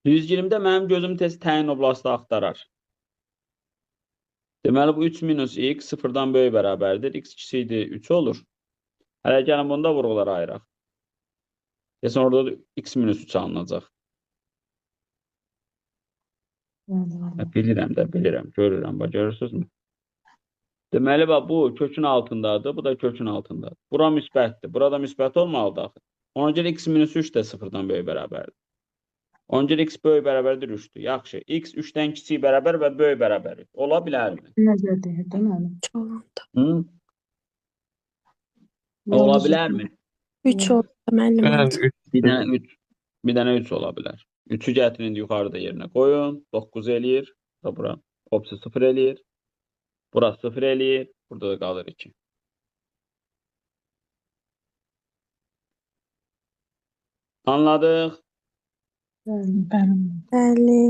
120-də mənim gözüm tez təyin oblastı axtarar. Deməli, bu 3 minus x 0-dan böyük bərabərdir. X kiçikdir, 3 olur. Hələ gəlin bunda vurğulara ayıraq. Desən, orada da x minus 3 alınacaq. Bilirəm, görürəm, görürsünüzmü? Deməli, bu kökün altındadır, bu da kökün altındadır. Bura müsbətdir, burada müsbət olmalıdır. Ona görə x minus 3 də 0-dan böyük bərabərdir. Ona görə x böyük bərabərdir 3-dür. Yaxşı, x 3-dən kiçik bərabər və böyük bərabərdir. Ola bilərmi? Nəzər deyirdim mənim. Hı? Ola bilərmi? 3 oldu müəllim. Bəli, Bir dənə 3 ola bilər. 3-ü gətirin yuxarıda yerinə qoyun. 9 eləyir. Bura opsi 0 eləyir. Bura 0 eləyir. Burada da qalır 2. Anladıq? Bəli. Bəli.